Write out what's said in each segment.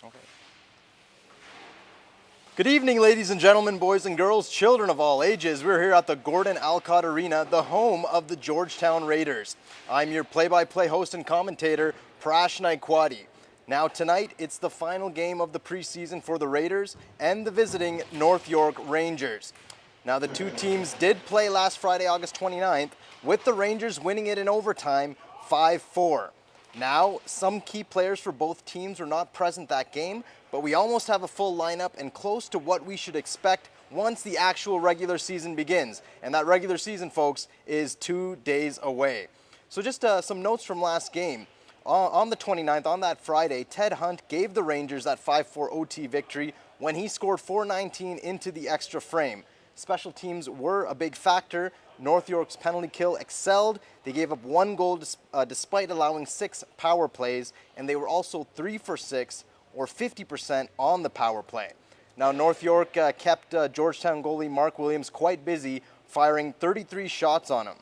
Okay. Good evening, ladies and gentlemen, boys and girls, children of all ages. We're here at the Gordon Alcott Arena, the home of the Georgetown Raiders. I'm your play-by-play host and commentator, Prash Naikwadi. Now tonight, it's the final game of the preseason for the Raiders and the visiting North York Rangers. Now the two teams did play last Friday, August 29th, with the Rangers winning it in overtime 5-4. Now, some key players for both teams were not present that game, but we almost have a full lineup and close to what we should expect once the actual regular season begins. And that regular season, folks, is 2 days away. So just some notes from last game. On the 29th, on that Friday, Ted Hunt gave the Rangers that 5-4 OT victory when he scored .419 into the extra frame. Special teams were a big factor. North York's penalty kill excelled. They gave up 1 goal despite allowing 6 power plays, and they were also 3 for 6, or 50% on the power play. Now, North York kept Georgetown goalie Mark Williams quite busy, firing 33 shots on him.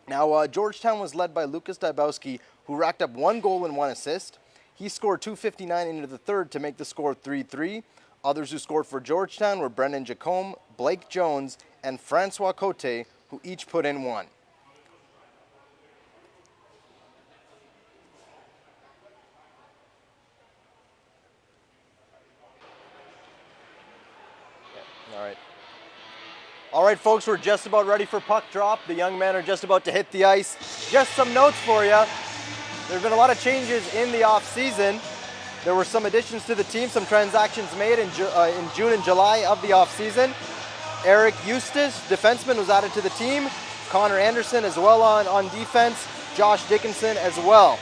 Now, Georgetown was led by Lucas Dybowski, who racked up 1 goal and 1 assist. He scored .259 into the third to make the score 3-3. Others who scored for Georgetown were Brendan Jacome, Blake Jones, and Francois Cote, who each put in 1. All right, folks, we're just about ready for puck drop. The young men are just about to hit the ice. Just some notes for you. There have been a lot of changes in the off-season. There were some additions to the team, some transactions made in June and July of the off-season. Eric Eustace, defenseman, was added to the team. Connor Anderson as well on defense. Josh Dickinson as well.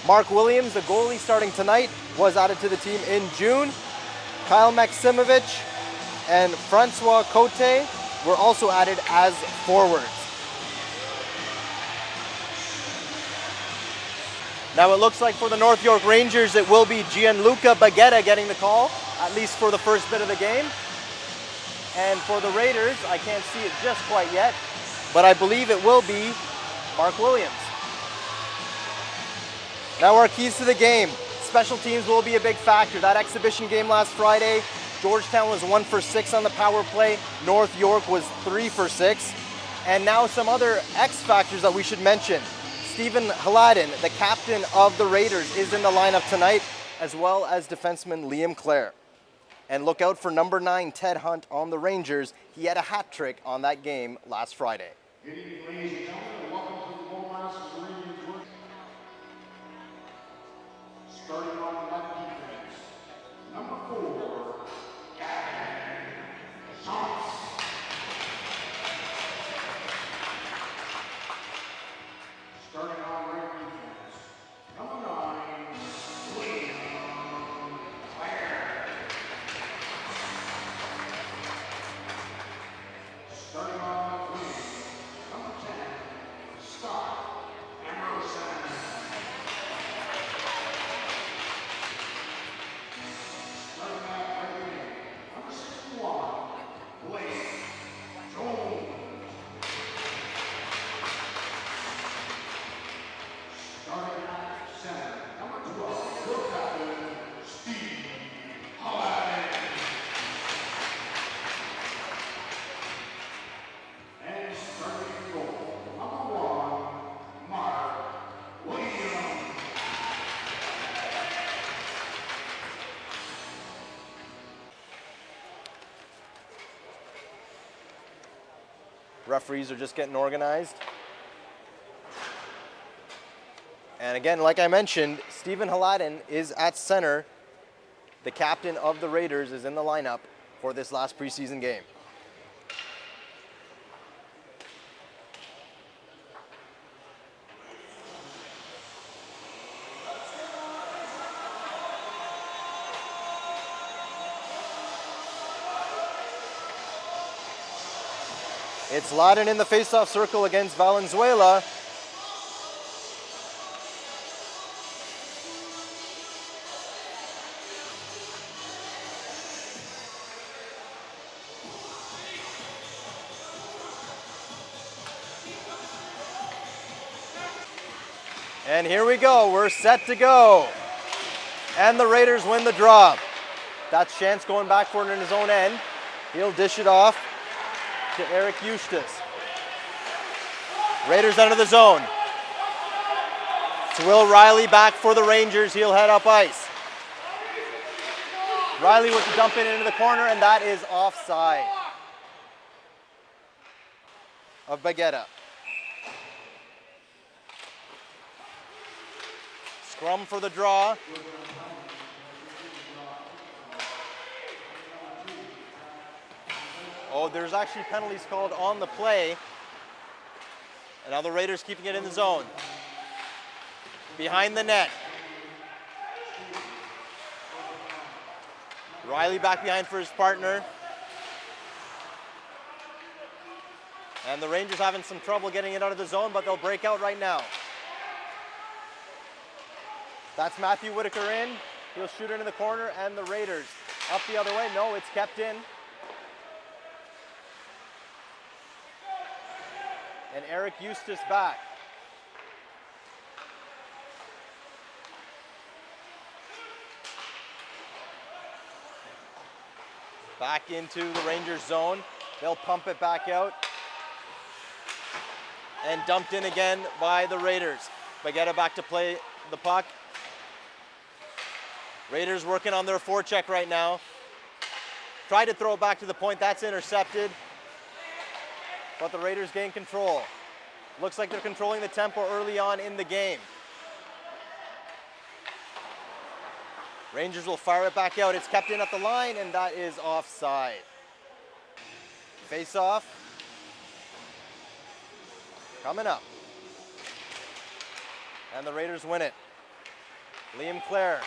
Mark Williams, the goalie starting tonight, was added to the team in June. Kyle Maximovich and Francois Cote were also added as forwards. Now it looks like for the North York Rangers, it will be Gianluca Baghetta getting the call, at least for the first bit of the game. And for the Raiders, I can't see it just quite yet, but I believe it will be Mark Williams. Now our keys to the game. Special teams will be a big factor. That exhibition game last Friday, Georgetown was 1 for 6 on the power play. North York was 3 for 6. And now some other X factors that we should mention. Stephen Haladin, the captain of the Raiders, is in the lineup tonight, as well as defenseman Liam Clare. And look out for number 9, Ted Hunt, on the Rangers. He had a hat trick on that game last Friday. Good evening, ladies and gentlemen. Welcome to the Bulldogs of the Rangers. Starting on that defense, number 4, Gavin Shots. Starting on right defense, number 9, William Clare. Starting on left wing, number 10, Scott Emerson. Starting at right wing, number 61, Blake Jones. Starting at center, number 12, your captain, Steve Holland. And starting in goal, number 1, Mark Williams. Referees are just getting organized. And again, like I mentioned, Stephen Haladin is at center. The captain of the Raiders is in the lineup for this last preseason game. It's Ladin in the faceoff circle against Valenzuela. And here we go, we're set to go. And the Raiders win the draw. That's Chance going back for it in his own end. He'll dish it off to Eric Eustace. Raiders under the zone. It's Will Riley back for the Rangers. He'll head up ice. Riley with the dump in into the corner, and that is offside of Baguetta. Scrum for the draw. Oh, there's actually penalties called on the play. And now the Raiders keeping it in the zone. Behind the net. Riley back behind for his partner. And the Rangers having some trouble getting it out of the zone, but they'll break out right now. That's Matthew Whitaker in. He'll shoot into the corner, and the Raiders up the other way. No, it's kept in. And Eric Eustace back. Back into the Rangers zone. They'll pump it back out. And dumped in again by the Raiders. Baguetta back to play the puck. Raiders working on their forecheck right now. Tried to throw it back to the point. That's intercepted. But the Raiders gain control. Looks like they're controlling the tempo early on in the game. Rangers will fire it back out. It's kept in at the line, and that is offside. Face off. Coming up. And the Raiders win it. Liam Clare.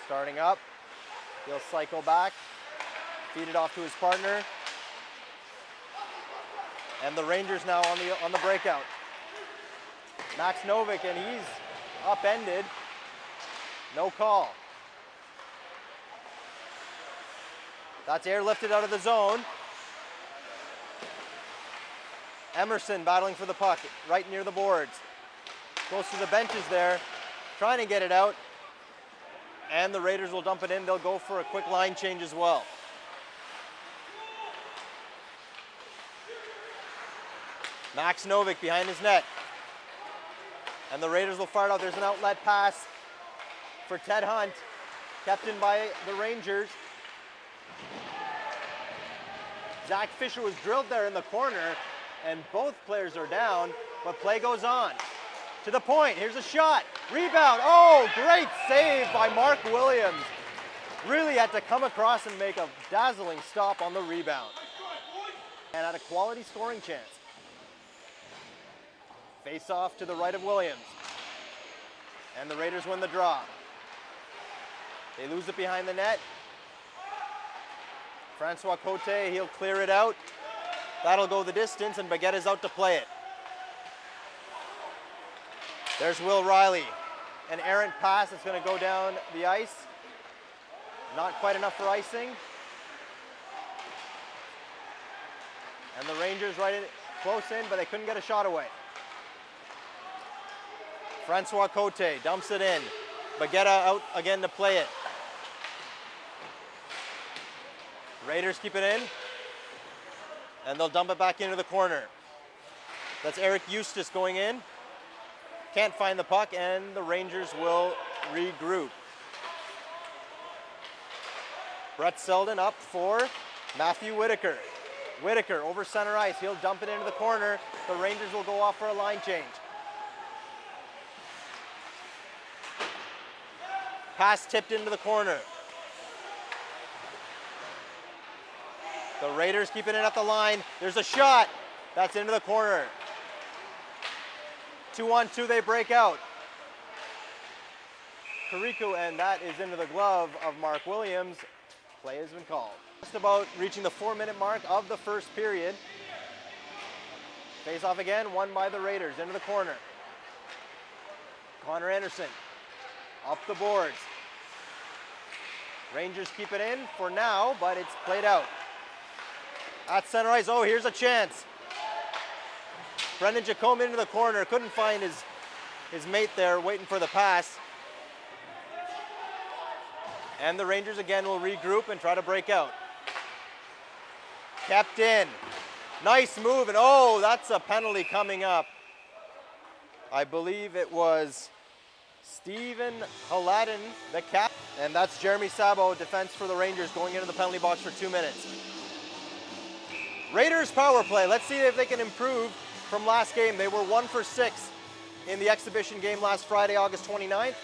Starting up. He'll cycle back. Feed it off to his partner. And the Rangers now on the breakout. Max Novick, and he's upended. No call. That's airlifted out of the zone. Emerson battling for the puck right near the boards. Goes to the benches there, trying to get it out. And the Raiders will dump it in. They'll go for a quick line change as well. Max Novick behind his net. And the Raiders will fire it out. There's an outlet pass for Ted Hunt, kept in by the Rangers. Zach Fisher was drilled there in the corner, and both players are down, but play goes on. To the point, here's a shot, rebound. Oh, great save by Mark Williams. Really had to come across and make a dazzling stop on the rebound. And had a quality scoring chance. Face off to the right of Williams. And the Raiders win the draw. They lose it behind the net. Francois Cote, he'll clear it out. That'll go the distance, and Baguetta's out to play it. There's Will Riley. An errant pass that's going to go down the ice. Not quite enough for icing. And the Rangers right in, close in, but they couldn't get a shot away. Francois Cote dumps it in. Baguetta out again to play it. Raiders keep it in. And they'll dump it back into the corner. That's Eric Eustace going in. Can't find the puck, and the Rangers will regroup. Brett Selden up for Matthew Whitaker. Whitaker over center ice. He'll dump it into the corner. The Rangers will go off for a line change. Pass tipped into the corner. The Raiders keep it in at the line. There's a shot. That's into the corner. 2-on-2, they break out. Kariku, and that is into the glove of Mark Williams. Play has been called. Just about reaching the 4-minute mark of the first period. Face off again, won by the Raiders, into the corner. Connor Anderson, up the boards. Rangers keep it in for now, but it's played out. At center ice, oh, here's a chance. Brendan Jacome into the corner, couldn't find his mate there, waiting for the pass. And the Rangers again will regroup and try to break out. Kept in. Nice move, and oh, that's a penalty coming up. I believe it was Stephen Haladin, the cap, and that's Jeremy Sabo, defense for the Rangers, going into the penalty box for 2 minutes. Raiders power play. Let's see if they can improve from last game. They were 1 for 6 in the exhibition game last Friday, August 29th.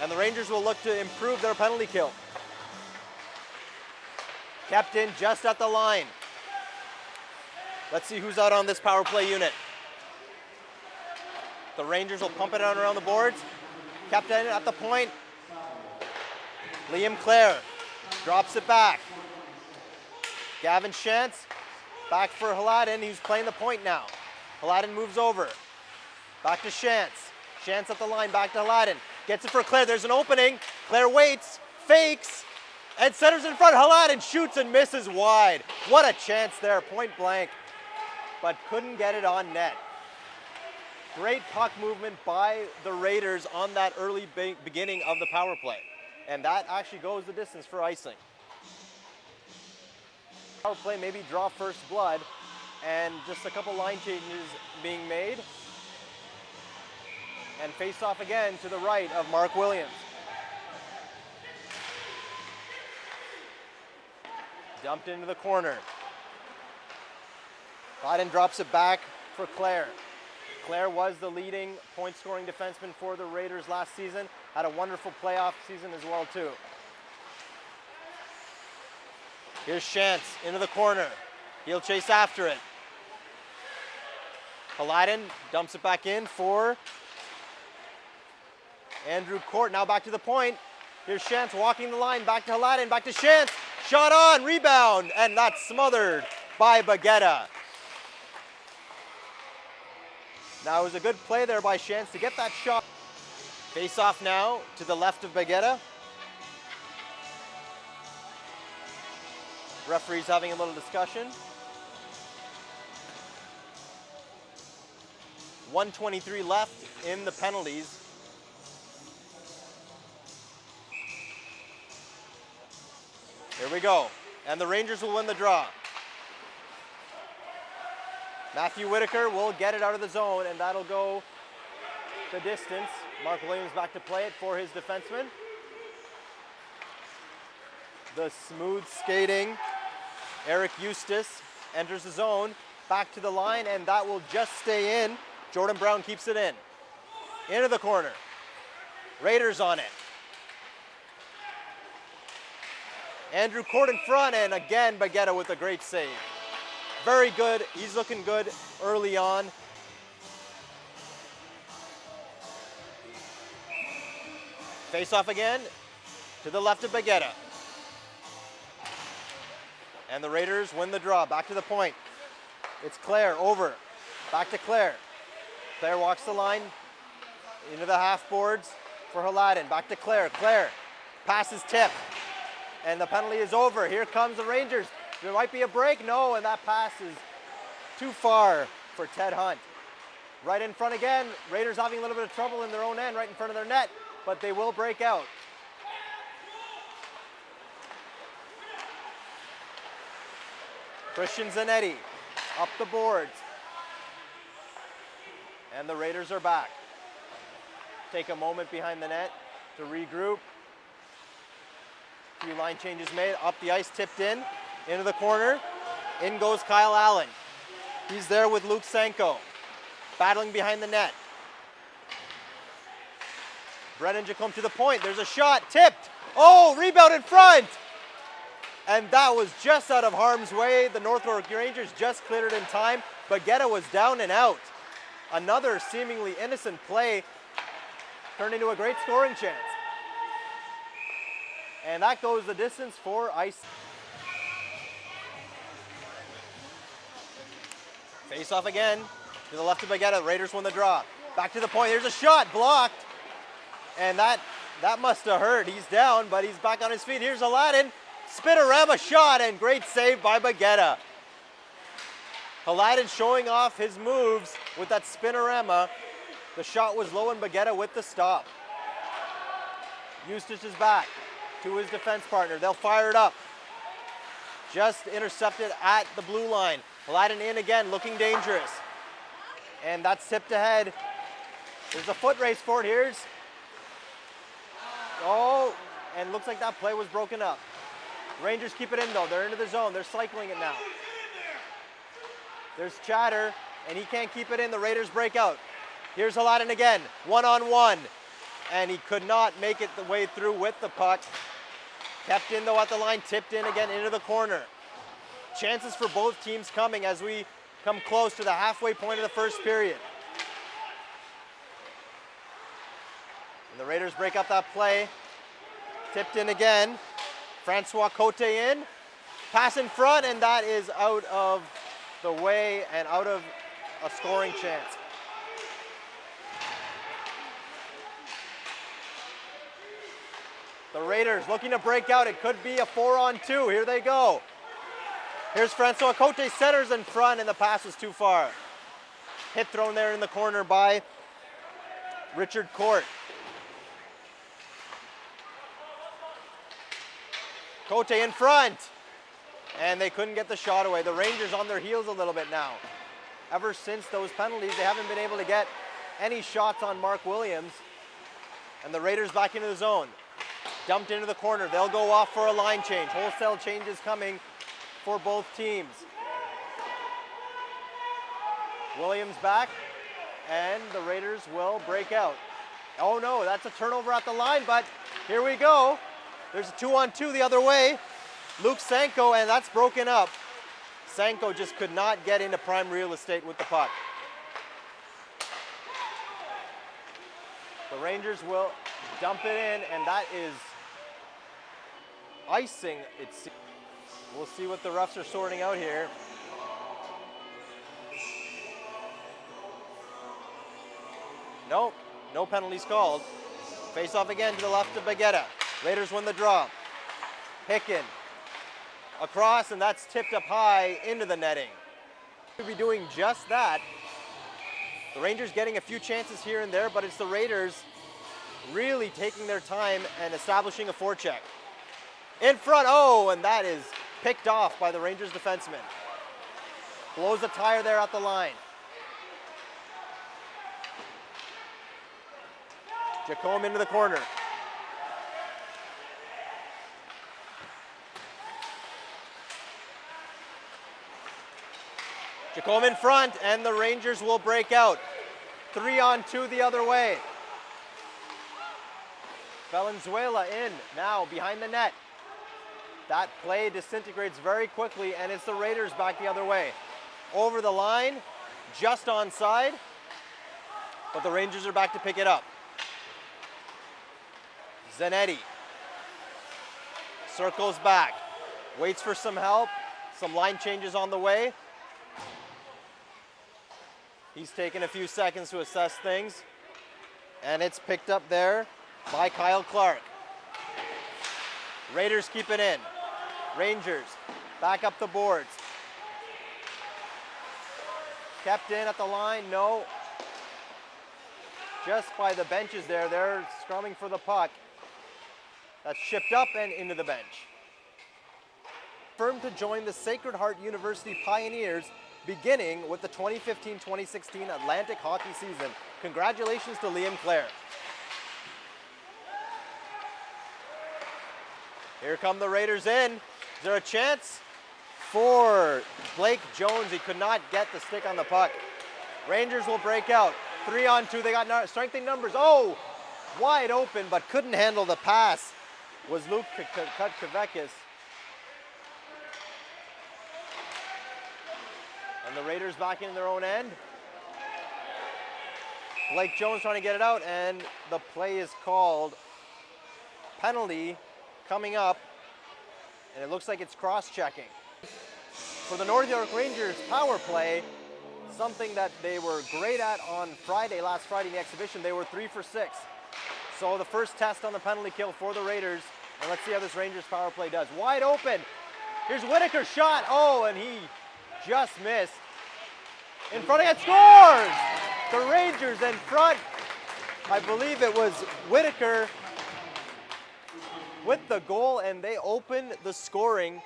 And the Rangers will look to improve their penalty kill. Kept in just at the line. Let's see who's out on this power play unit. The Rangers will pump it out around the boards. Kept in at the point. Liam Clare drops it back. Gavin Shantz back for Haladin. He's playing the point now. Haladin moves over. Back to Shantz. Shantz at the line, back to Haladin. Gets it for Clare. There's an opening. Clare waits, fakes, and centers in front. Haladin shoots and misses wide. What a chance there, point blank, but couldn't get it on net. Great puck movement by the Raiders on that early beginning of the power play. And that actually goes the distance for icing. Power play, maybe draw first blood, and just a couple line changes being made. And face off again to the right of Mark Williams. Dumped into the corner. Haladin drops it back for Clare. Clare was the leading point-scoring defenseman for the Raiders last season. Had a wonderful playoff season as well, too. Here's Shantz into the corner. He'll chase after it. Haladin dumps it back in for Andrew Court. Now back to the point. Here's Shantz walking the line. Back to Haladin. Back to Shantz. Shot on. Rebound. And that's smothered by Baguetta. Now it was a good play there by Shantz to get that shot. Face off now to the left of Baguetta. Referees having a little discussion. 1:23 left in the penalties. Here we go. And the Rangers will win the draw. Matthew Whitaker will get it out of the zone, and that'll go the distance. Mark Williams back to play it for his defenseman. The smooth skating Eric Eustace enters the zone, back to the line, and that will just stay in. Jordan Brown keeps it in. Into the corner. Raiders on it. Andrew Court in front, and again Baguetta with a great save. Very good. He's looking good early on. Face off again to the left of Baguetta. And the Raiders win the draw. Back to the point. It's Clare over. Back to Clare. Clare walks the line into the half boards for Haladin. Back to Clare. Clare passes tip. And the penalty is over. Here comes the Rangers. There might be a break. No, and that pass is too far for Ted Hunt. Right in front again. Raiders having a little bit of trouble in their own end, right in front of their net, but they will break out. Christian Zanetti up the boards. And the Raiders are back. Take a moment behind the net to regroup. A few line changes made. Up the ice, tipped in. Into the corner. In goes Kyle Allen. He's there with Luke Sanko. Battling behind the net. Brennan Jacome to the point. There's a shot. Tipped. Oh, rebound in front. And that was just out of harm's way. The North York Rangers just cleared it in time. Baguetta was down and out. Another seemingly innocent play turned into a great scoring chance. And that goes the distance for ice. Face off again to the left of Baguetta. Raiders win the draw. Back to the point. There's a shot blocked. And that must have hurt. He's down, but he's back on his feet. Here's Haladin. Spinorama shot, and great save by Baguetta. Haladin showing off his moves with that spinorama. The shot was low, and Baguetta with the stop. Eustace is back to his defense partner. They'll fire it up. Just intercepted at the blue line. Aladdin in again, looking dangerous. And that's tipped ahead. There's a foot race for it. Here's. Oh, and looks like that play was broken up. Rangers keep it in though. They're into the zone. They're cycling it now. There's Chatter, and he can't keep it in. The Raiders break out. Here's Aladdin again, one-on-one. And he could not make it the way through with the puck. Kept in though at the line, tipped in again into the corner. Chances for both teams coming as we come close to the halfway point of the first period. And the Raiders break up that play. Tipped in again. Francois Cote in. Pass in front, and that is out of the way and out of a scoring chance. The Raiders looking to break out. It could be a 4-on-2. Here they go. Here's Francois Cote, centers in front, and the pass was too far. Hit thrown there in the corner by Richard Court. Cote in front, and they couldn't get the shot away. The Rangers on their heels a little bit now. Ever since those penalties, they haven't been able to get any shots on Mark Williams. And the Raiders back into the zone. Dumped into the corner. They'll go off for a line change. Wholesale changes coming for both teams. Williams back, and the Raiders will break out. Oh no, that's a turnover at the line, but here we go. There's a 2-on-2 the other way. Luke Sanko, and that's broken up. Sanko just could not get into prime real estate with the puck. The Rangers will dump it in, and that is icing. We'll see what the refs are sorting out here. Nope, no penalties called. Face off again to the left of Baguetta. Raiders win the draw. Hicken across, and that's tipped up high into the netting. We'll be doing just that. The Rangers getting a few chances here and there, but it's the Raiders really taking their time and establishing a forecheck. In front, oh, and that is picked off by the Rangers defenseman. Blows a tire there at the line. Jacome into the corner. Jacome in front, and the Rangers will break out. 3-on-2 the other way. Valenzuela in now behind the net. That play disintegrates very quickly, and it's the Raiders back the other way. Over the line, just onside, but the Rangers are back to pick it up. Zanetti circles back, waits for some help, some line changes on the way. He's taken a few seconds to assess things, and it's picked up there by Kyle Clark. Raiders keep it in. Rangers back up the boards. Kept in at the line, no. Just by the benches there, they're scrumming for the puck. That's shipped up and into the bench. Confirmed to join the Sacred Heart University Pioneers beginning with the 2015-2016 Atlantic hockey season. Congratulations to Liam Clare. Here come the Raiders in. Is there a chance for Blake Jones? He could not get the stick on the puck. Rangers will break out. 3-on-2, they got strengthening numbers. Oh, wide open, but couldn't handle the pass. Was Luke Kutkavekis. And the Raiders back in their own end. Blake Jones trying to get it out, and the play is called. Penalty coming up, and it looks like it's cross-checking. For the North York Rangers power play, something that they were great at on last Friday in the exhibition, they were 3 for 6. So the first test on the penalty kill for the Raiders, and let's see how this Rangers power play does. Wide open, here's Whitaker's shot, oh, and he just missed. In front of it, scores! The Rangers in front. I believe it was Whitaker with the goal, and they open the scoring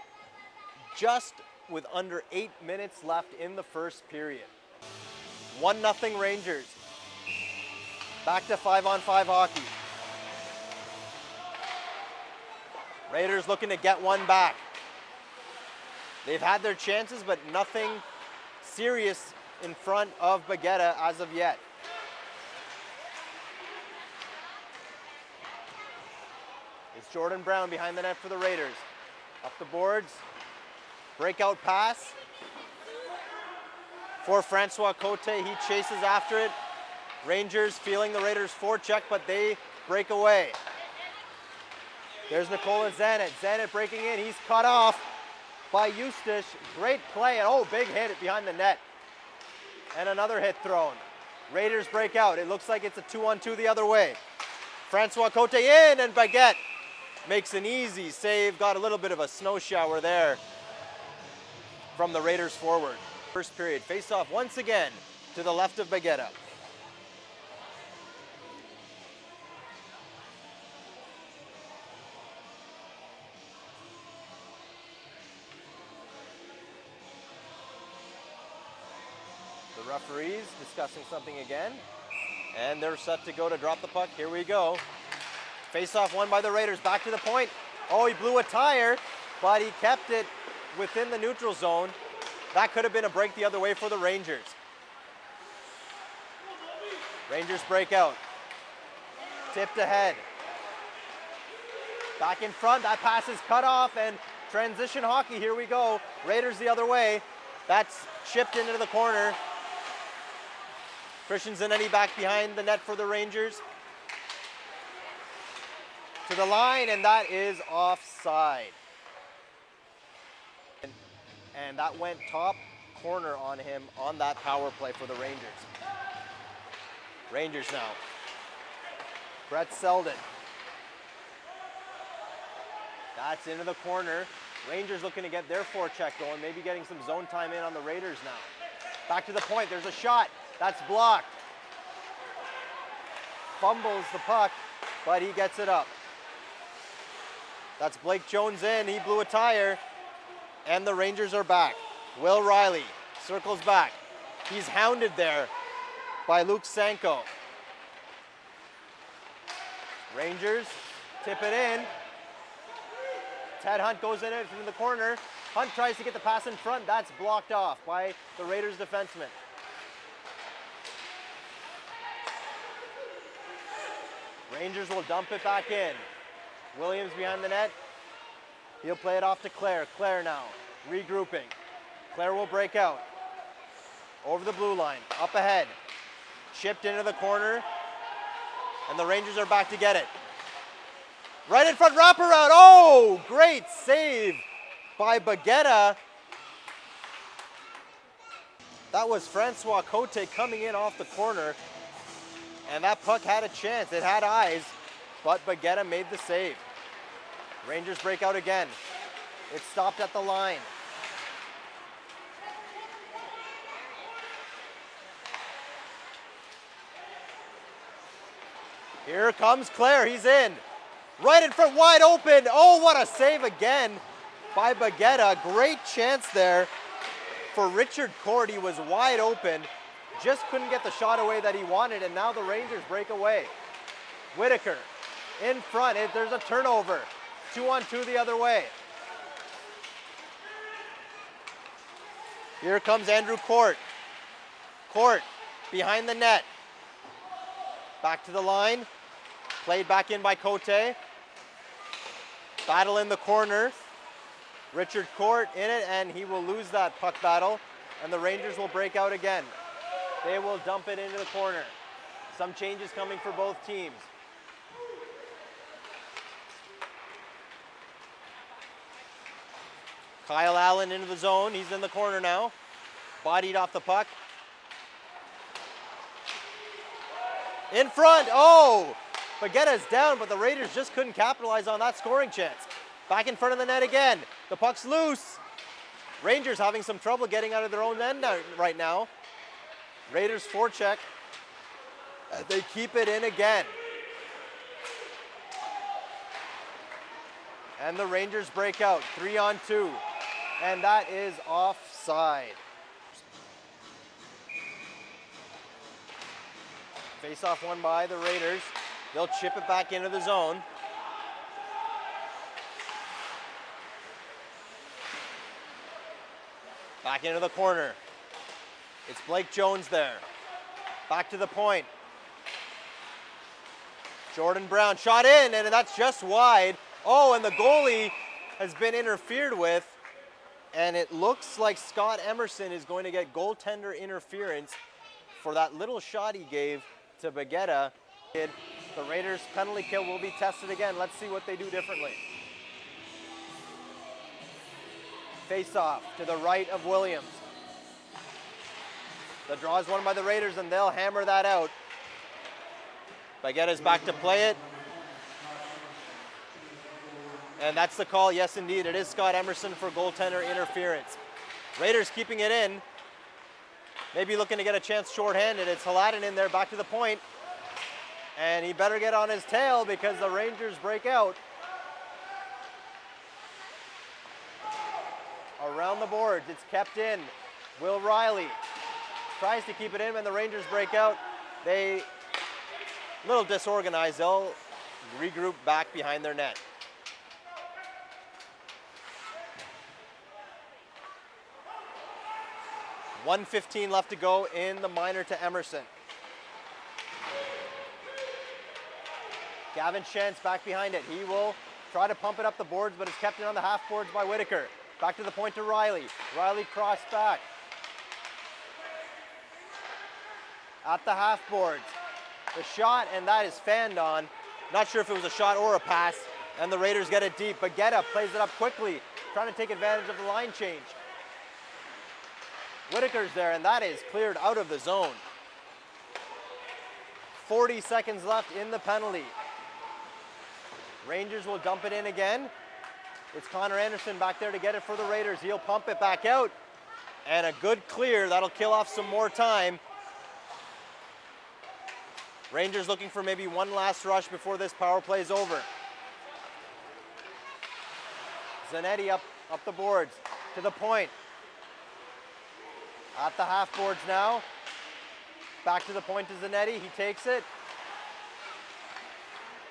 just with under 8 minutes left in the first period. 1-0 Rangers. Back to 5-on-5 hockey. Raiders looking to get one back. They've had their chances, but nothing serious in front of Baguetta as of yet. It's Jordan Brown behind the net for the Raiders. Up the boards. Breakout pass for Francois Cote. He chases after it. Rangers feeling the Raiders forecheck, but they break away. There's Nikola Zanet. Zanet breaking in. He's cut off by Eustace. Great play. And oh, big hit behind the net. And another hit thrown. Raiders break out. It looks like it's a 2-on-2 the other way. Francois Cote in, and Baguette makes an easy save. Got a little bit of a snow shower there from the Raiders forward. First period, face-off once again to the left of Baguetta. The referees discussing something again, and they're set to go to drop the puck. Here we go. Face-off won by the Raiders. Back to the point. Oh, he blew a tire, but he kept it within the neutral zone. That could have been a break the other way for the Rangers. Rangers break out. Tipped ahead. Back in front. That pass is cut off, and transition hockey. Here we go. Raiders the other way. That's chipped into the corner. Christian Zanetti back behind the net for the Rangers. To the line, and that is offside. And that went top corner on him on that power play for the Rangers. Rangers now. Brett Selden. That's into the corner. Rangers looking to get their forecheck going, maybe getting some zone time in on the Raiders now. Back to the point, there's a shot. That's blocked. Fumbles the puck, but he gets it up. That's Blake Jones in, he blew a tire, and the Rangers are back. Will Riley circles back. He's hounded there by Luke Sanko. Rangers tip it in. Ted Hunt goes in it from the corner. Hunt tries to get the pass in front. That's blocked off by the Raiders defenseman. Rangers will dump it back in. Williams behind the net. He'll play it off to Claire. Claire now regrouping. Claire will break out. Over the blue line. Up ahead. Chipped into the corner. And the Rangers are back to get it. Right in front, wraparound. Oh, great save by Baguetta. That was Francois Cote coming in off the corner. And that puck had a chance. It had eyes, but Baguetta made the save. Rangers break out again. It stopped at the line. Here comes Claire. He's in. Right in front, wide open. Oh, what a save again by Baguetta. Great chance there for Richard Court. He was wide open. Just couldn't get the shot away that he wanted, and now the Rangers break away. Whitaker in front. There's a turnover. 2-on-2 the other way. Here comes Andrew Court. Court behind the net. Back to the line. Played back in by Cote. Battle in the corner. Richard Court in it, and he will lose that puck battle, and the Rangers will break out again. They will dump it into the corner. Some changes coming for both teams. Kyle Allen into the zone. He's in the corner now. Bodied off the puck. In front. Oh! Baguetta's down, but the Raiders just couldn't capitalize on that scoring chance. Back in front of the net again. The puck's loose. Rangers having some trouble getting out of their own end right now. Raiders forecheck. They keep it in again. And the Rangers break out, 3-on-2. And that is offside. Face-off won by the Raiders. They'll chip it back into the zone. Back into the corner. It's Blake Jones there. Back to the point. Jordan Brown shot in, and that's just wide. Oh, and the goalie has been interfered with, and it looks like Scott Emerson is going to get goaltender interference for that little shot he gave to Baguetta. The Raiders' penalty kill will be tested again. Let's see what they do differently. Face-off to the right of Williams. The draw is won by the Raiders, and they'll hammer that out. Baguetta's back to play it. And that's the call. Yes, indeed. It is Scott Emerson for goaltender interference. Raiders keeping it in. Maybe looking to get a chance shorthanded. It's Haladin in there, back to the point. And he better get on his tail because the Rangers break out. Around the boards, it's kept in. Will Riley tries to keep it in when the Rangers break out. They, a little disorganized, they'll regroup back behind their net. $1:15 left to go in the minor to Emerson. Gavin Shantz back behind it. He will try to pump it up the boards, but it's kept in on the half boards by Whitaker. Back to the point to Riley. Riley cross back. At the half boards. The shot, and that is fanned on. Not sure if it was a shot or a pass, and the Raiders get it deep. Baguetta plays it up quickly, trying to take advantage of the line change. Whitaker's there, and that is cleared out of the zone. 40 seconds left in the penalty. Rangers will dump it in again. It's Connor Anderson back there to get it for the Raiders. He'll pump it back out. And a good clear. That'll kill off some more time. Rangers looking for maybe one last rush before this power play is over. Zanetti up the boards to the point. At the half boards now. Back to the point to Zanetti. He takes it.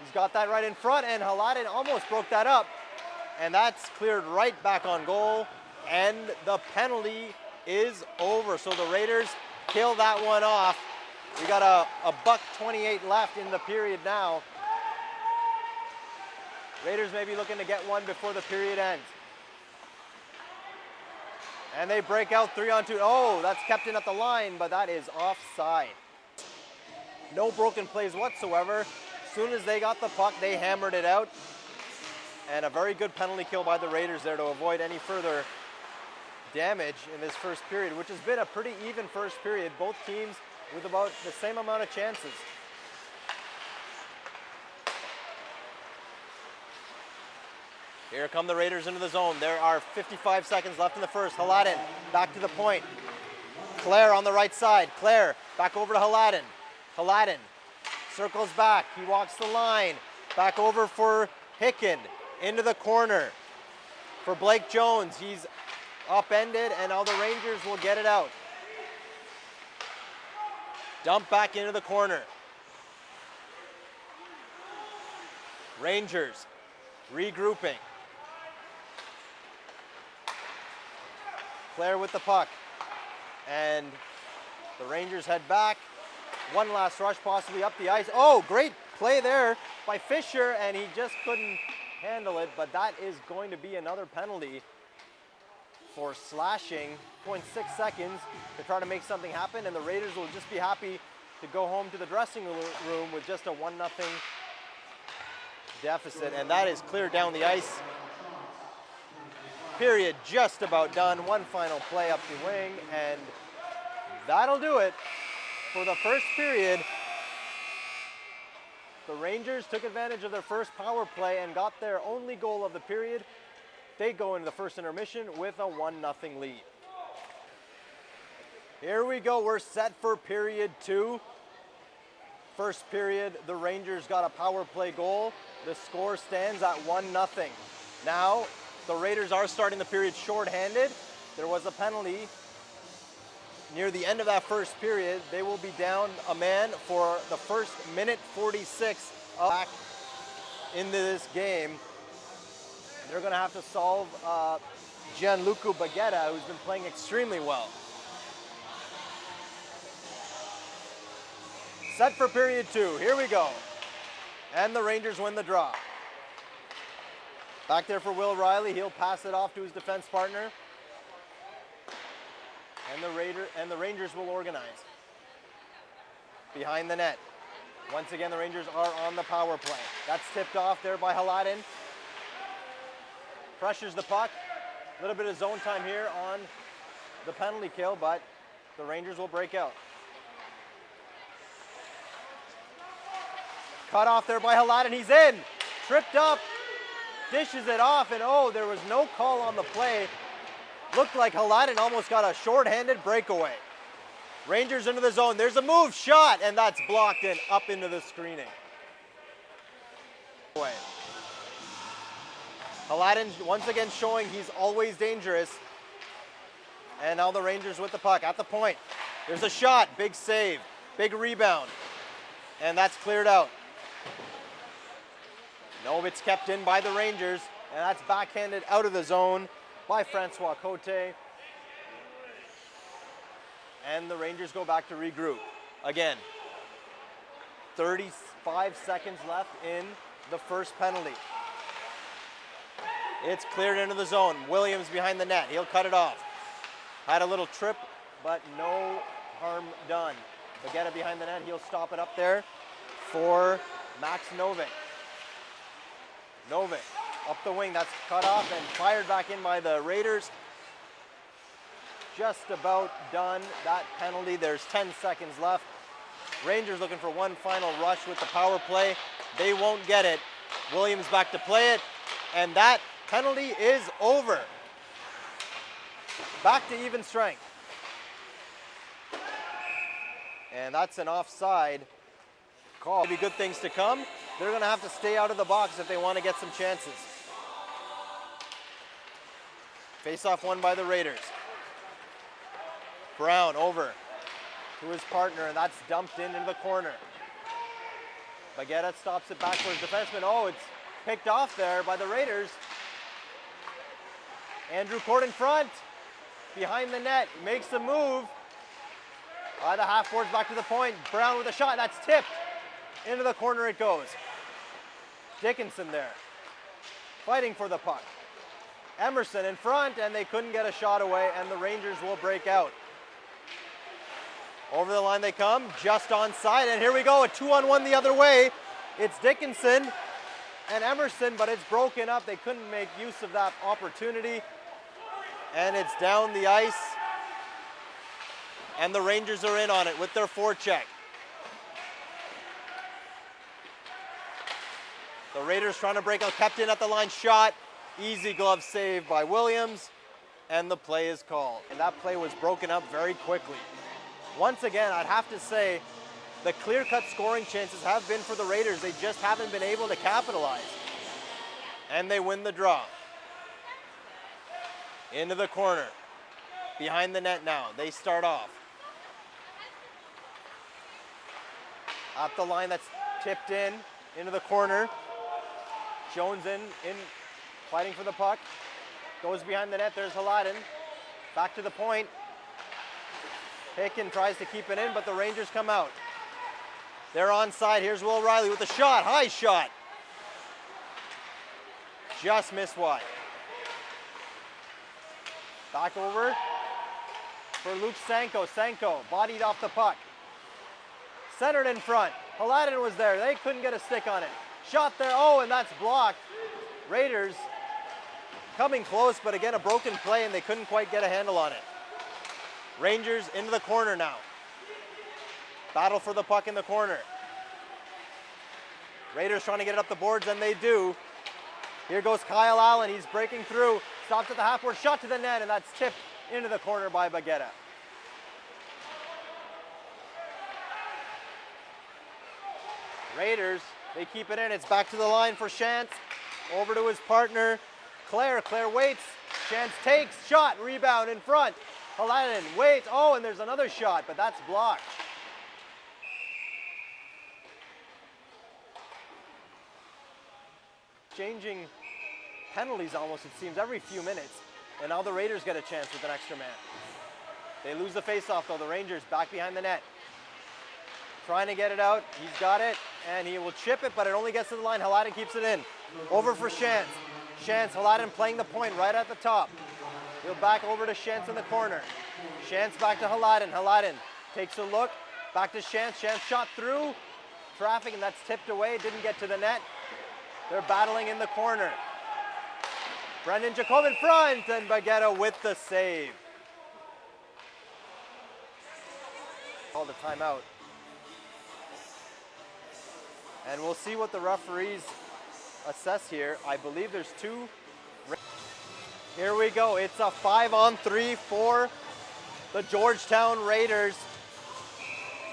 He's got that right in front, and Haladin almost broke that up. And that's cleared right back on goal. And the penalty is over. So the Raiders kill that one off. We got a $1:28 left in the period now. Raiders may be looking to get one before the period ends. And they break out 3-on-2. Oh, that's kept in at the line, but that is offside. No broken plays whatsoever. As soon as they got the puck, they hammered it out. And a very good penalty kill by the Raiders there to avoid any further damage in this first period, which has been a pretty even first period. Both teams with about the same amount of chances. Here come the Raiders into the zone. There are 55 seconds left in the first. Haladin back to the point. Claire on the right side. Claire back over to Haladin. Haladin circles back. He walks the line. Back over for Hicken. Into the corner for Blake Jones. He's upended, and now the Rangers will get it out. Dump back into the corner. Rangers regrouping. Claire with the puck. And the Rangers head back. One last rush possibly up the ice. Oh, great play there by Fisher, and he just couldn't handle it, but that is going to be another penalty for slashing. 0.6 seconds to try to make something happen, and the Raiders will just be happy to go home to the dressing room with just a 1-0 deficit, and that is cleared down the ice. Period just about done. One final play up the wing, and that'll do it for the first period. The Rangers took advantage of their first power play and got their only goal of the period. They go into the first intermission with a 1-0 lead. Here we go, we're set for period 2. First period, the Rangers got a power play goal. The score stands at 1-0. Now, the Raiders are starting the period shorthanded. There was a penalty near the end of that first period. They will be down a man for the first minute 46 back into this game. They're going to have to solve Gianluca Baguetta, who's been playing extremely well. Set for period 2. Here we go. And the Rangers win the draw. Back there for Will Riley. He'll pass it off to his defense partner. And the Rangers will organize. Behind the net. Once again, the Rangers are on the power play. That's tipped off there by Haladin. Pressures the puck. A little bit of zone time here on the penalty kill, but the Rangers will break out. Cut off there by Haladin. He's in. Tripped up. Dishes it off, and oh, there was no call on the play. Looked like Haladin almost got a short-handed breakaway. Rangers into the zone. There's a move, shot, and that's blocked and up into the screening. Haladin once again showing he's always dangerous. And now the Rangers with the puck at the point. There's a shot, big save, big rebound, and that's cleared out. No, it's kept in by the Rangers, and that's backhanded out of the zone by Francois Cote. And the Rangers go back to regroup. Again, 35 seconds left in the first penalty. It's cleared into the zone. Williams behind the net. He'll cut it off. Had a little trip, but no harm done. Baguetta behind the net. He'll stop it up there for Max Novik. Novik up the wing. That's cut off and fired back in by the Raiders. Just about done. That penalty. There's 10 seconds left. Rangers looking for one final rush with the power play. They won't get it. Williams back to play it. And that penalty is over. Back to even strength. And that's an offside call. Maybe good things to come. They're going to have to stay out of the box if they want to get some chances. Face-off won by the Raiders. Brown over to his partner, and that's dumped into the corner. Baguetta stops it back for his defenseman. Oh, it's picked off there by the Raiders. Andrew Court in front, behind the net, makes the move. By the half boards back to the point. Brown with a shot, that's tipped. Into the corner it goes. Dickinson there, fighting for the puck. Emerson in front, and they couldn't get a shot away, and the Rangers will break out. Over the line they come, just onside, and here we go, a 2-on-1 the other way. It's Dickinson and Emerson, but it's broken up. They couldn't make use of that opportunity, and it's down the ice, and the Rangers are in on it with their forecheck. The Raiders trying to break out, kept in at the line, shot, easy glove save by Williams, and the play is called. And that play was broken up very quickly. Once again, I'd have to say the clear-cut scoring chances have been for the Raiders. They just haven't been able to capitalize. And they win the draw. Into the corner. Behind the net now. They start off. At the line that's tipped in, into the corner. Jones in, fighting for the puck. Goes behind the net, there's Haladin. Back to the point. Hicken tries to keep it in, but the Rangers come out. They're onside. Here's Will Riley with a shot, high shot. Just missed wide. Back over for Luke Sanko. Sanko bodied off the puck. Centered in front. Haladin was there. They couldn't get a stick on it. Shot there. Oh, and that's blocked. Raiders coming close, but again, a broken play, and they couldn't quite get a handle on it. Rangers into the corner now. Battle for the puck in the corner. Raiders trying to get it up the boards, and they do. Here goes Kyle Allen. He's breaking through. Stops at the half board. Shot to the net, and that's tipped into the corner by Baguetta. Raiders, they keep it in. It's back to the line for Shantz. Over to his partner. Claire waits. Chance takes, shot, rebound in front. Haladin waits. Oh, and there's another shot, but that's blocked. Changing penalties almost, it seems, every few minutes. And now the Raiders get a chance with an extra man. They lose the faceoff though. The Rangers back behind the net. Trying to get it out. He's got it, and he will chip it, but it only gets to the line. Haladin keeps it in. Over for Shantz. Shantz, Haladin playing the point right at the top. He'll back over to Shantz in the corner. Shantz back to Haladin. Haladin takes a look. Back to Shantz. Shantz shot through traffic, and that's tipped away. Didn't get to the net. They're battling in the corner. Brendan Jacob in front, and Baguetta with the save. Called a timeout. And we'll see what the referees assess here. I believe there's two. Here we go. It's a 5-on-3 for the Georgetown Raiders.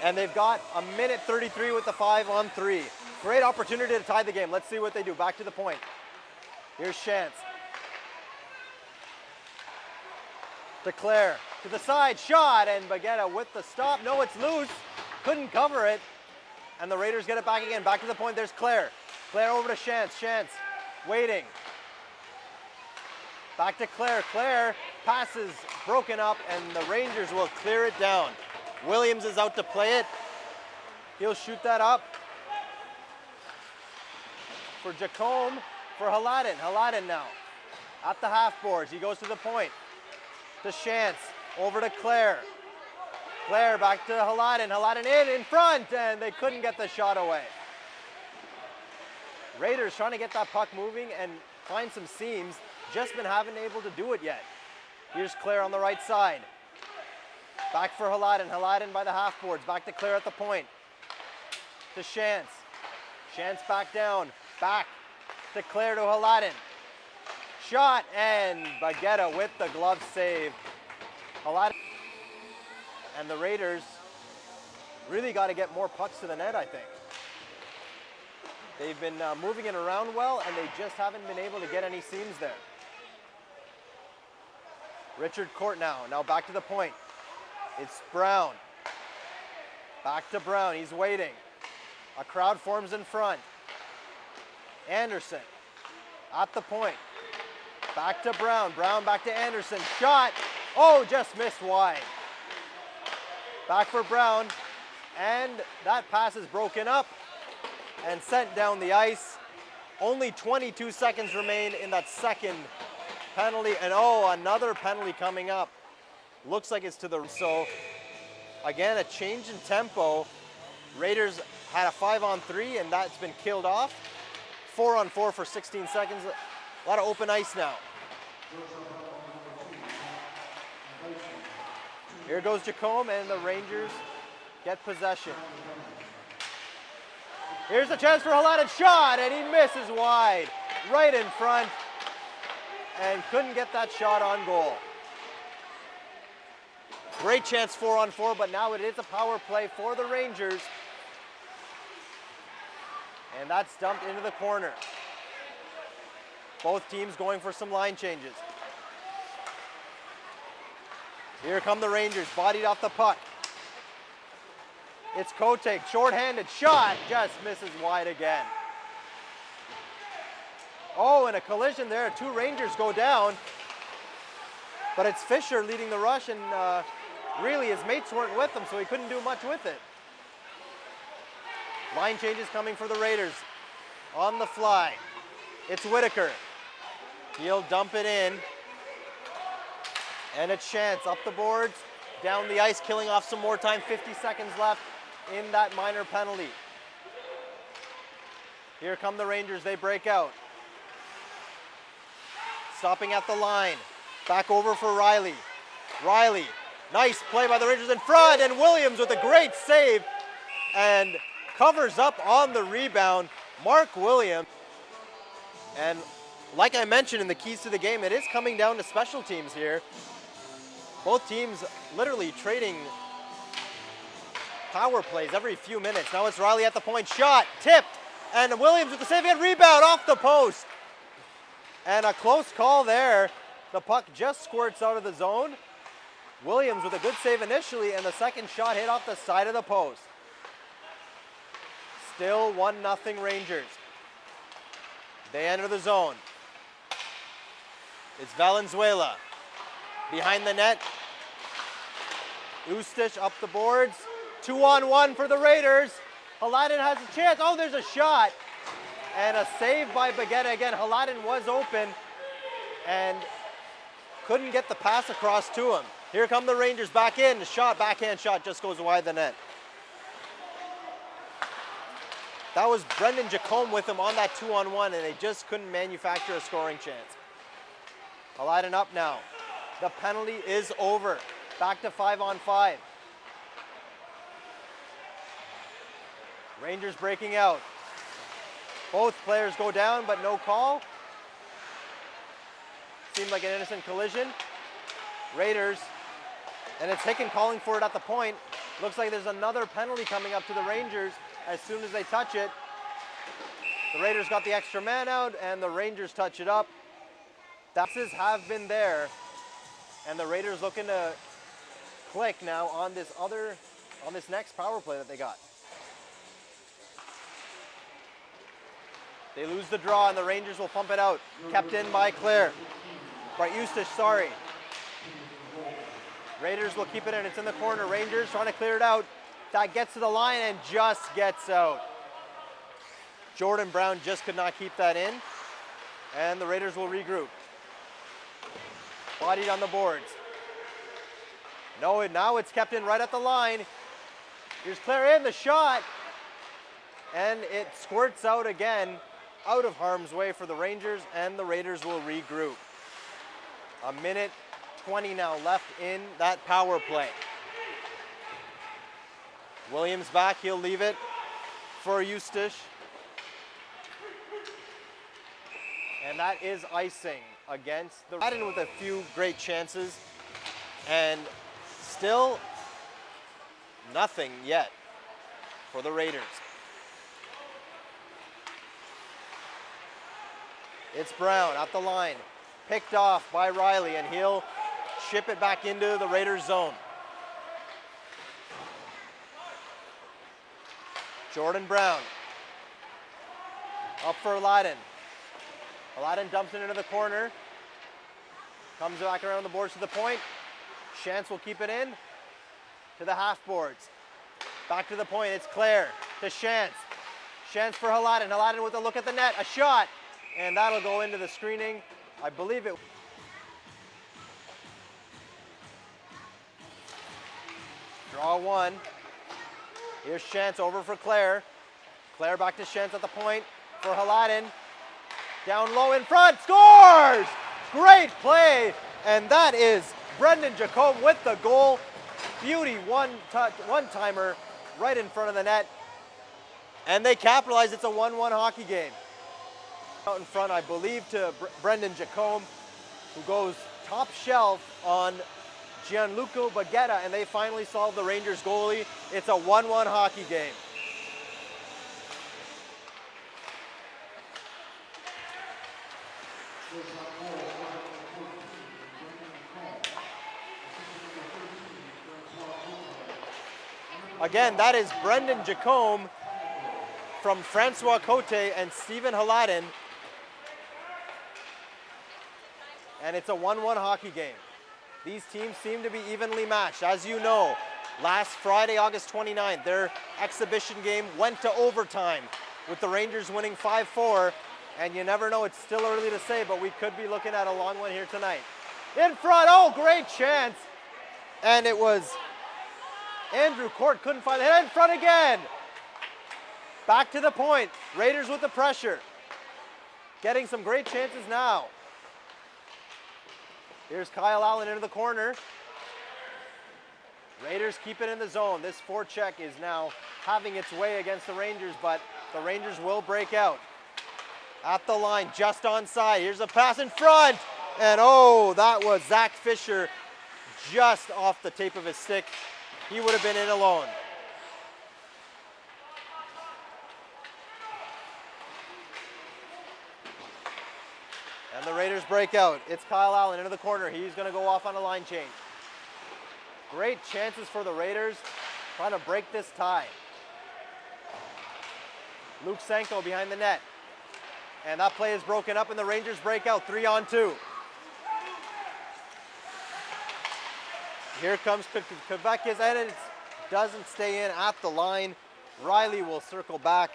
And they've got a minute 33 with the 5-on-3. Great opportunity to tie the game. Let's see what they do. Back to the point. Here's Shantz. Declare to the side, shot, and Baguetta with the stop. No, it's loose. Couldn't cover it. And the Raiders get it back again. Back to the point. There's Claire. Claire over to Shantz. Shantz waiting. Back to Claire. Claire passes broken up, and the Rangers will clear it down. Williams is out to play it. He'll shoot that up. For Jacome, for Haladin. Haladin now at the half boards. He goes to the point. To Shantz, over to Claire. Claire back to Haladin. Haladin in front, and they couldn't get the shot away. Raiders trying to get that puck moving and find some seams. Just been haven't able to do it yet. Here's Claire on the right side. Back for Haladin. Haladin by the half boards. Back to Claire at the point. To Shantz. Shantz back down. Back to Claire to Haladin. Shot, and Baguetta with the glove save. Haladin. And the Raiders really got to get more pucks to the net, I think. They've been moving it around well, and they just haven't been able to get any seams there. Richard Court now back to the point. It's Brown. Back to Brown, he's waiting. A crowd forms in front. Anderson at the point. Back to Brown, Brown back to Anderson. Shot, oh, just missed wide. Back for Brown, and that pass is broken up and sent down the ice. Only 22 seconds remain in that second penalty, and oh, another penalty coming up. Looks like it's to the, so again, a change in tempo. Raiders had a 5-on-3, and that's been killed off. 4-on-4 for 16 seconds. A lot of open ice now. Here goes Jacome, and the Rangers get possession. Here's a chance for Haladin, shot, and he misses wide, right in front, and couldn't get that shot on goal. Great chance 4-on-4, but now it is a power play for the Rangers. And that's dumped into the corner. Both teams going for some line changes. Here come the Rangers, bodied off the puck. It's Kotek, short-handed shot, just misses wide again. Oh, and a collision there. Two Rangers go down. But it's Fisher leading the rush, and really his mates weren't with him, so he couldn't do much with it. Line changes coming for the Raiders. On the fly. It's Whitaker. He'll dump it in. And it's Shantz up the boards, down the ice, killing off some more time. 50 seconds left in that minor penalty. Here come the Rangers, they break out. Stopping at the line. Back over for Riley. Riley, nice play by the Rangers in front, and Williams with a great save and covers up on the rebound. Mark Williams. And like I mentioned in the keys to the game, it is coming down to special teams here. Both teams literally trading power plays every few minutes. Now it's Riley at the point, shot, tipped, and Williams with the save and rebound off the post. And a close call there. The puck just squirts out of the zone. Williams with a good save initially, and the second shot hit off the side of the post. Still 1-0 Rangers. They enter the zone. It's Valenzuela. Behind the net. Ustich up the boards. 2-on-1 for the Raiders. Haladin has a chance. Oh, there's a shot. And a save by Baguetta again. Haladin was open and couldn't get the pass across to him. Here come the Rangers back in. The shot, backhand shot, just goes wide the net. That was Brendan Jacome with him on that 2-on-1, and they just couldn't manufacture a scoring chance. Haladin up now. The penalty is over. Back to 5-on-5. Rangers breaking out. Both players go down, but no call. Seemed like an innocent collision. Raiders, and it's Hicken calling for it at the point. Looks like there's another penalty coming up to the Rangers as soon as they touch it. The Raiders got the extra man out, and the Rangers touch it up. Passes have been there, and the Raiders looking to click now on this next power play that they got. They lose the draw, and the Rangers will pump it out. Kept in by Claire. Right, Ustich, sorry. Raiders will keep it in. It's in the corner. Rangers trying to clear it out. That gets to the line and just gets out. Jordan Brown just could not keep that in. And the Raiders will regroup. Bodied on the boards. No, now it's kept in right at the line. Here's Claire in, the shot. And it squirts out again, out of harm's way for the Rangers, and the Raiders will regroup. A minute 20 now left in that power play. Williams back, he'll leave it for Ustich. And that is icing against the Raiders with a few great chances, and still nothing yet for the Raiders. It's Brown at the line, picked off by Riley, and he'll ship it back into the Raiders zone. Jordan Brown up for Aladdin. Aladdin dumps it into the corner. Comes back around the boards to the point. Shantz will keep it in to the half boards. Back to the point, it's Claire to Shantz. Shantz for Haladin. Haladin with a look at the net, a shot, and that'll go into the screening. I believe it. Draw one. Here's Shantz over for Claire. Claire back to Shantz at the point for Haladin. Down low in front, scores! Great play, and that is Brendan Jacome with the goal. Beauty one-timer right in front of the net. And they capitalize, it's a 1-1 hockey game. Out in front, I believe, to Brendan Jacome, who goes top shelf on Gianluca Baguetta, and they finally solve the Rangers goalie. It's a 1-1 hockey game. Again, that is Brendan Jacome from Francois Cote and Stephen Haladin. And it's a 1-1 hockey game. These teams seem to be evenly matched. As you know, last Friday, August 29th, their exhibition game went to overtime with the Rangers winning 5-4. And you never know, it's still early to say, but we could be looking at a long one here tonight. In front, oh, great chance. And it was Andrew Court, couldn't find it. In front again. Back to the point. Raiders with the pressure. Getting some great chances now. Here's Kyle Allen into the corner. Raiders keep it in the zone. This forecheck is now having its way against the Rangers, but the Rangers will break out. At the line, just onside. Here's a pass in front. And oh, that was Zach Fisher just off the tape of his stick. He would have been in alone. And the Raiders break out. It's Kyle Allen into the corner. He's going to go off on a line change. Great chances for the Raiders trying to break this tie. Luke Senko behind the net. And that play is broken up and the Rangers break out 3-on-2. Here comes Kvekis and it doesn't stay in at the line. Riley will circle back.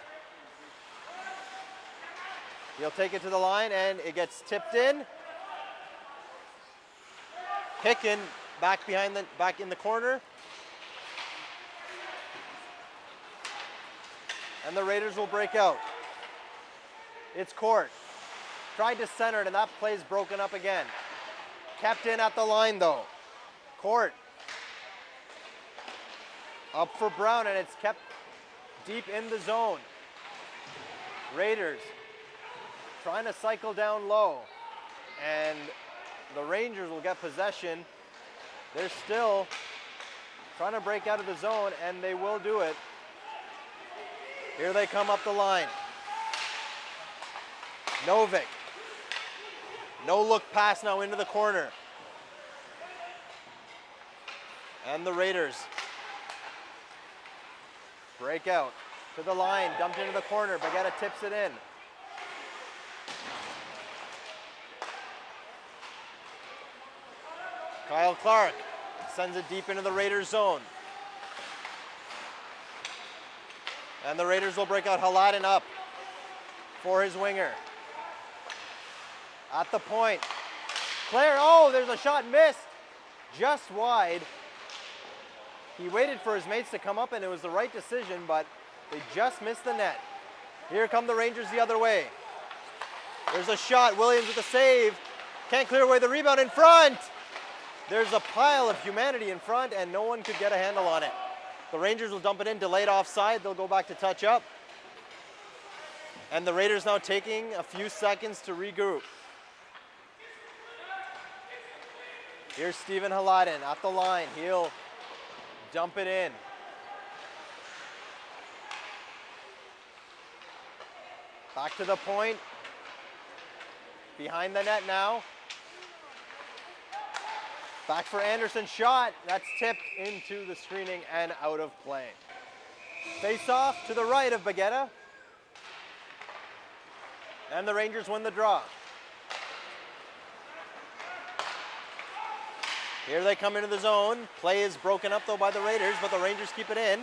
He'll take it to the line and it gets tipped in. Hicken back in the corner. And the Raiders will break out. It's Court. Tried to center it and that play's broken up again. Kept in at the line though. Court. Up for Brown and it's kept deep in the zone. Raiders trying to cycle down low. And the Rangers will get possession. They're still trying to break out of the zone and they will do it. Here they come up the line. Novik. No look pass now into the corner. And the Raiders break out to the line, dumped into the corner. Bagetta tips it in. Kyle Clark sends it deep into the Raiders zone. And the Raiders will break out. Haladin up for his winger. At the point. Claire, oh, there's a shot missed. Just wide. He waited for his mates to come up and it was the right decision, but they just missed the net. Here come the Rangers the other way. There's a shot. Williams with a save. Can't clear away the rebound in front. There's a pile of humanity in front and no one could get a handle on it. The Rangers will dump it in, delayed offside. They'll go back to touch up. And the Raiders now taking a few seconds to regroup. Here's Stephen Haladin at the line. He'll dump it in. Back to the point. Behind the net now. Back for Anderson, shot. That's tipped into the screening and out of play. Face off to the right of Bagetta. And the Rangers win the draw. Here they come into the zone. Play is broken up though by the Raiders, but the Rangers keep it in.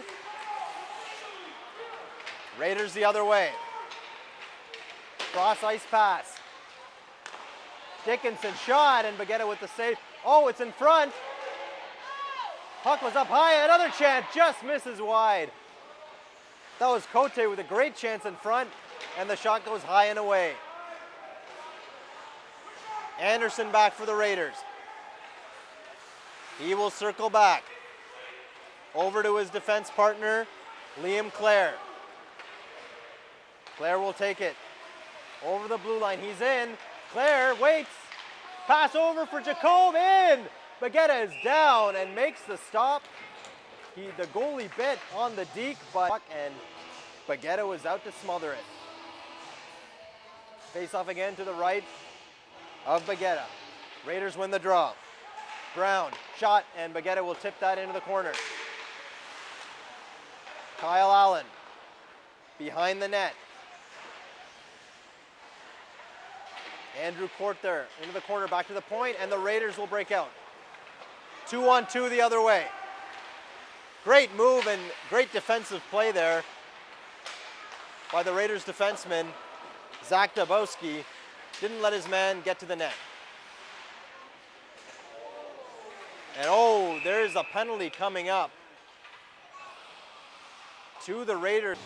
Raiders the other way. Cross ice pass. Dickinson shot and Bagetta with the save. Oh, it's in front. Puck was up high. Another chance. Just misses wide. That was Cote with a great chance in front. And the shot goes high and away. Anderson back for the Raiders. He will circle back. Over to his defense partner, Liam Clare. Clare will take it. Over the blue line. He's in. Clare waits. Pass over for Jacob in. Bagetta is down and makes the stop. The goalie bit on the deke, and Bagetta was out to smother it. Face off again to the right of Bagetta. Raiders win the draw. Brown, shot, and Bagetta will tip that into the corner. Kyle Allen, behind the net. Andrew Court there, into the corner, back to the point, and the Raiders will break out. 2-on-2 the other way. Great move and great defensive play there by the Raiders defenseman, Zach Dabowski. Didn't let his man get to the net. And oh, there's a penalty coming up to the Raiders.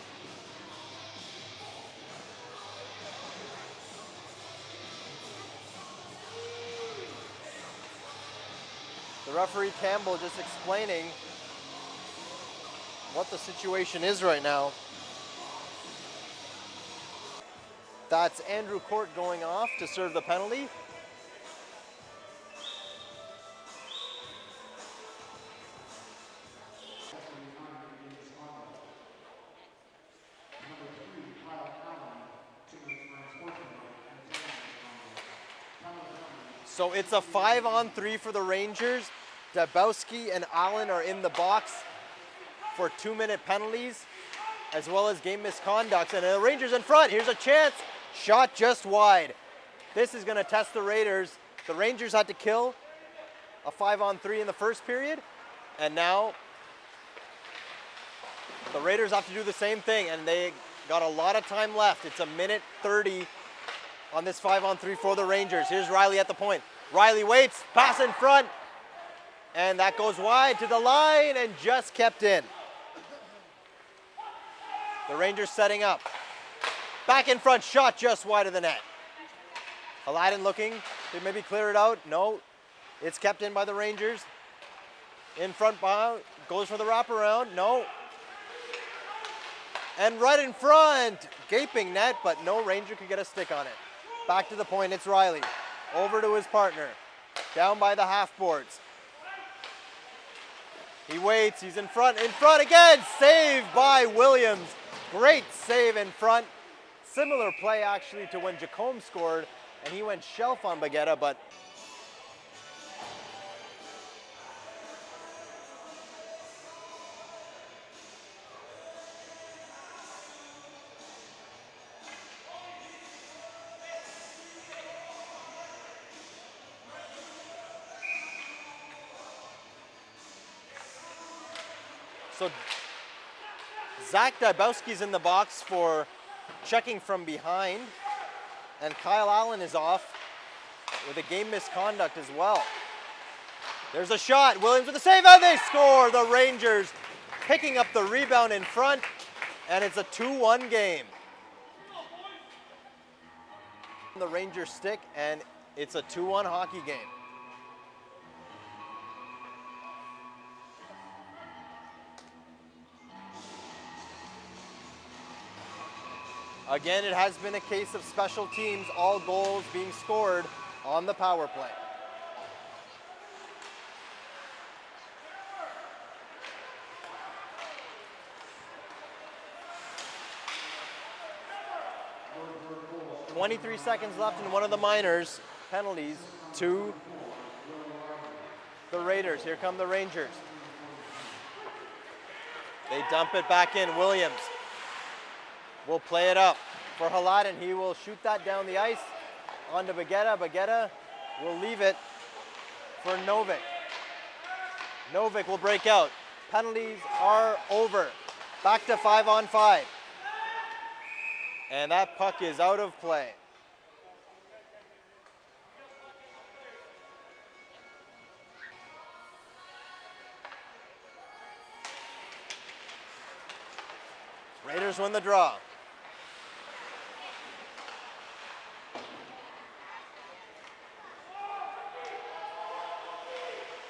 The referee Campbell just explaining what the situation is right now. That's Andrew Court going off to serve the penalty. So it's a 5-on-3 for the Rangers. Dabowski and Allen are in the box for 2-minute penalties, as well as game misconducts. And the Rangers in front. Here's a chance. Shot just wide. This is going to test the Raiders. The Rangers had to kill a 5-on-3 in the first period, and now the Raiders have to do the same thing, and they got a lot of time left. It's 1:30 on this 5-on-3 for the Rangers. Here's Riley at the point. Riley waits, pass in front, and that goes wide to the line and just kept in. The Rangers setting up. Back in front, shot just wide of the net. Aladdin looking to maybe clear it out. No, it's kept in by the Rangers. In front, goes for the wraparound. No. And right in front, gaping net, but no Ranger could get a stick on it. Back to the point, it's Riley. Over to his partner. Down by the half boards. He waits, he's in front again! Saved by Williams. Great save in front. Similar play actually to when Jacome scored, and he went shelf on Baguetta, but so Zach Dabowski's in the box for checking from behind, and Kyle Allen is off with a game misconduct as well. There's a shot, Williams with a save, and they score! The Rangers picking up the rebound in front, and it's a 2-1 game. The Rangers stick, and it's a 2-1 hockey game. Again, it has been a case of special teams, all goals being scored on the power play. .23 seconds left in one of the minors. Penalties to the Raiders. Here come the Rangers. They dump it back in. Williams will play it up for Haladin. He will shoot that down the ice onto Baguetta. Baguetta will leave it for Novik. Novik will break out. Penalties are over. Back to 5-on-5. And that puck is out of play. Raiders win the draw.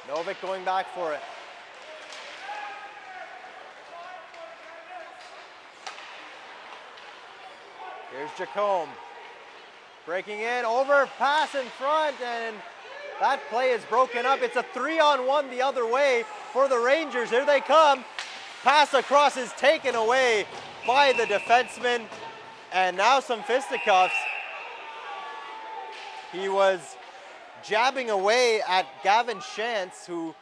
Novik going back for it. Here's Jacome. Breaking in, over, pass in front, and that play is broken up. It's a 3-on-1 the other way for the Rangers. Here they come. Pass across is taken away by the defenseman, and now some fisticuffs. He was jabbing away at Gavin Shantz, who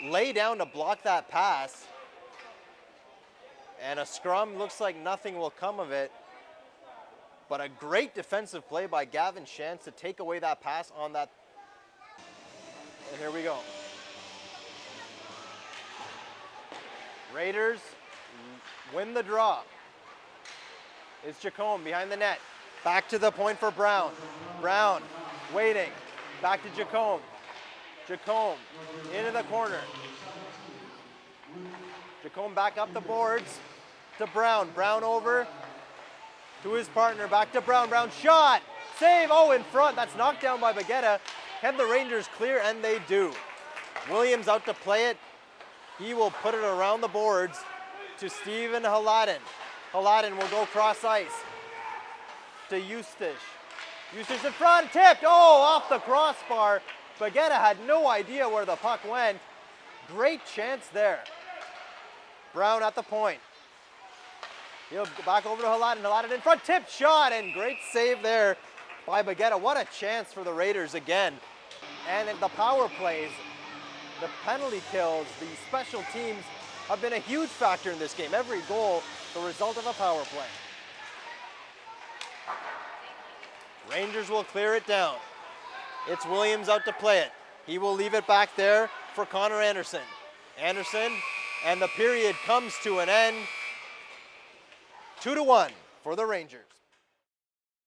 lay down to block that pass. And a scrum, looks like nothing will come of it. But a great defensive play by Gavin Shantz to take away that pass on that. And here we go. Raiders win the draw. It's Jacome behind the net. Back to the point for Brown. Brown waiting. Back to Jacome. Jacome into the corner. Jacome back up the boards to Brown. Brown over to his partner. Back to Brown. Brown shot. Save. Oh, in front. That's knocked down by Baguetta. Can the Rangers clear? And they do. Williams out to play it. He will put it around the boards to Steven Haladin. Haladin will go cross ice to Eustace. Eustace in front, tipped, oh, off the crossbar. Baguetta had no idea where the puck went. Great chance there. Brown at the point. He'll go back over to Haladin. Haladin in front, tipped shot, and great save there by Baguetta. What a chance for the Raiders again And in the power plays, the penalty kills, the special teams have been a huge factor in this game. Every goal, the result of a power play. Rangers will clear it down. It's Williams out to play it. He will leave it back there for Connor Anderson. Anderson, and the period comes to an end. 2-1 for the Rangers.